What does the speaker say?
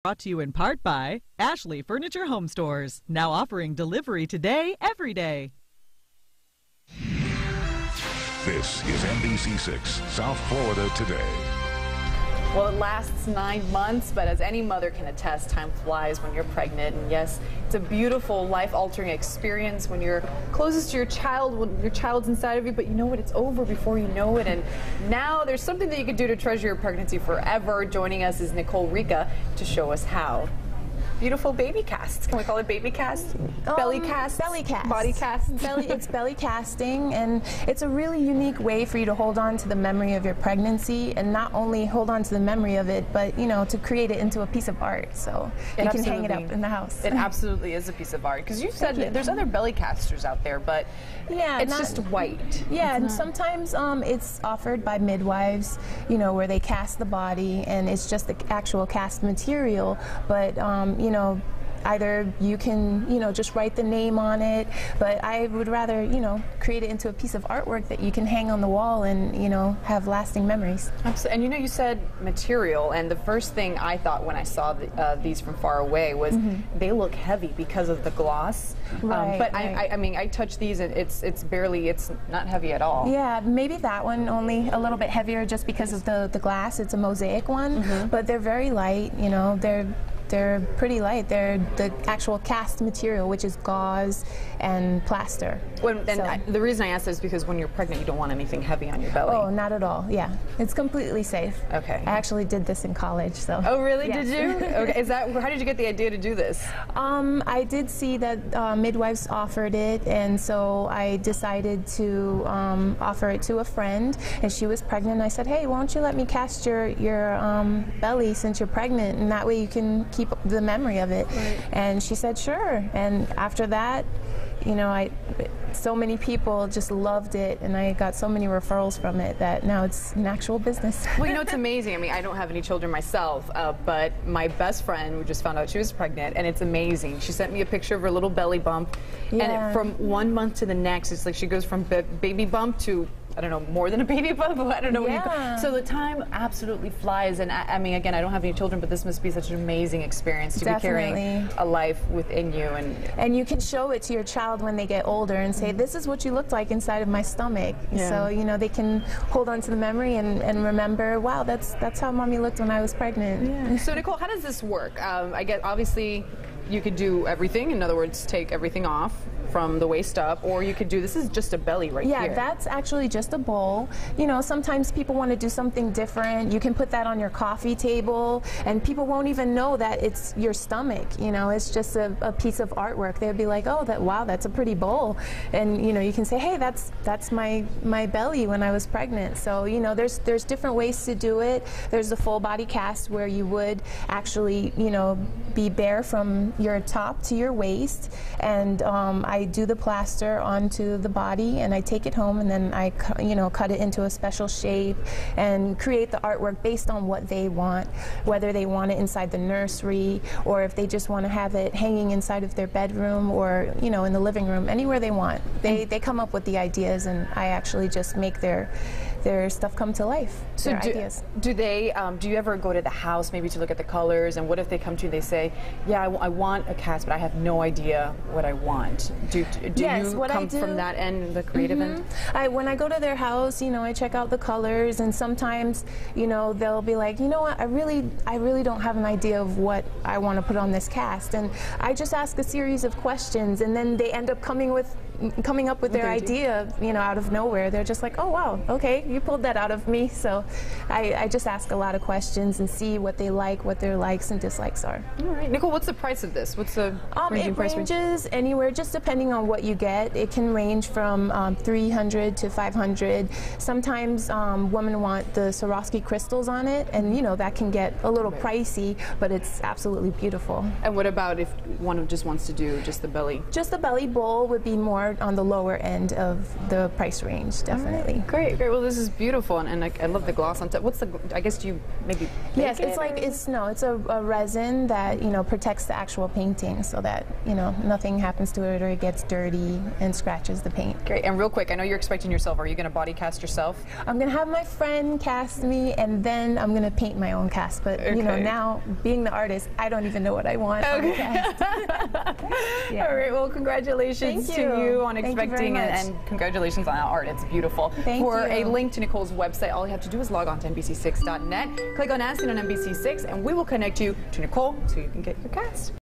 Brought to you in part by Ashley Furniture Home Stores, now offering delivery today, every day. This is NBC6 South Florida Today. Well, it lasts 9 months, but as any mother can attest, time flies when you're pregnant. And yes, it's a beautiful, life-altering experience when you're closest to your child, when your child's inside of you, but you know what? It's over before you know it. And now there's something that you can do to treasure your pregnancy forever. Joining us is Nicole Ricca to show us how. Beautiful baby casts. Can we call it baby cast? Belly cast? Belly cast. Body cast? It's belly casting, and it's a really unique way for you to hold on to the memory of your pregnancy, and not only hold on to the memory of it, but, you know, to create it into a piece of art. So you can hang it up in the house. It absolutely is a piece of art. Because you said there's other belly casters out there, but it's just white. Yeah, and sometimes it's offered by midwives, you know, where they cast the body, and it's just the actual cast material, but, you know, either you can, you know, just write the name on it, but I would rather, you know, create it into a piece of artwork that you can hang on the wall and, you know, have lasting memories. Absolutely. And you know, you said material, and the first thing I thought when I saw these from far away was they look heavy because of the gloss. Right, but right. I mean, I touched these and it's not heavy at all. Yeah, maybe that one only a little bit heavier just because of the glass. It's a mosaic one, but they're very light, you know, they're pretty light. They're the actual cast material, which is gauze and plaster. The reason I ask this is because when you're pregnant, you don't want anything heavy on your belly. Oh, not at all. Yeah, it's completely safe. Okay. I actually did this in college, so. Oh, really? Yes. Did you? Okay. How did you get the idea to do this? I did see that midwives offered it, and so I decided to offer it to a friend, and she was pregnant. I said, hey, why don't you let me cast your belly since you're pregnant, and that way you can keep the memory of it. Right. And she said, sure. And after that, you know, so many people just loved it, and I got so many referrals from it that now it's an actual business. Well, you know, it's amazing. I mean, I don't have any children myself, but my best friend, we just found out she was pregnant, and it's amazing. She sent me a picture of her little belly bump, and from 1 month to the next, it's like she goes from baby bump to, I don't know, more than a baby bump. I don't know what you call. So the time absolutely flies, and I mean, again, I don't have any children, but this must be such an amazing experience to be carrying a life within you, and you can show it to your child when they get older and say, this is what you looked like inside of my stomach. So, you know, they can hold on to the memory and remember, wow, that's how mommy looked when I was pregnant. So Nicole, how does this work? I guess obviously you could do everything. In other words, take everything off from the waist up, or you could do, this is just a belly here. Yeah, that's actually just a bowl. You know, sometimes people want to do something different. You can put that on your coffee table, and people won't even know that it's your stomach. You know, it's just a piece of artwork. They'll be like, oh, wow, that's a pretty bowl. And, you know, you can say, hey, that's my belly when I was pregnant. So, you know, there's different ways to do it. There's the full body cast where you would actually, you know, be bare from your top to your waist, and I do the plaster onto the body, and I take it home, and then I, you know, cut it into a special shape and create the artwork based on what they want, whether they want it inside the nursery, or if they just want to have it hanging inside of their bedroom, or, you know, in the living room, anywhere they want. They come up with the ideas, and I actually just make their stuff come to life. So do you ever go to the house maybe to look at the colors, and what if they come to you and they say, yeah, I want a cast, but I have no idea what I want? Do you come from that end, the creative end? When I go to their house, you know, I check out the colors, and sometimes, you know, they'll be like, you know what, I really don't have an idea of what I want to put on this cast, and I just ask a series of questions, and then they end up coming up with their idea, you know, out of nowhere. They're just like, oh wow, okay, you pulled that out of me. So I just ask a lot of questions and see what they like, what their likes and dislikes are. All right, Nicole, what's the price of this? What's the it ranges anywhere, just depending on what you get. It can range from $300 to $500. Sometimes women want the Swarovski crystals on it, and you know, that can get a little pricey, but it's absolutely beautiful. And what about if one just wants to do just the belly? Just the belly bowl would be more more on the lower end of the price range, definitely. Right. Great, great. Well, this is beautiful, and I love the gloss on top. What's the? I guess you maybe. Yes, it's like it's a resin that protects the actual painting, so that nothing happens to it or it gets dirty and scratches the paint. Great. And real quick, I know you're expecting yourself. Are you going to body cast yourself? I'm going to have my friend cast me, and then I'm going to paint my own cast. But now being the artist, I don't even know what I want on the cast. Yeah. All right. Well, congratulations to you on expecting, and congratulations on our art. It's beautiful. For a link to Nicole's website, all you have to do is log on to NBC6.net, click on Ask It on NBC6, and we will connect you to Nicole so you can get your cast.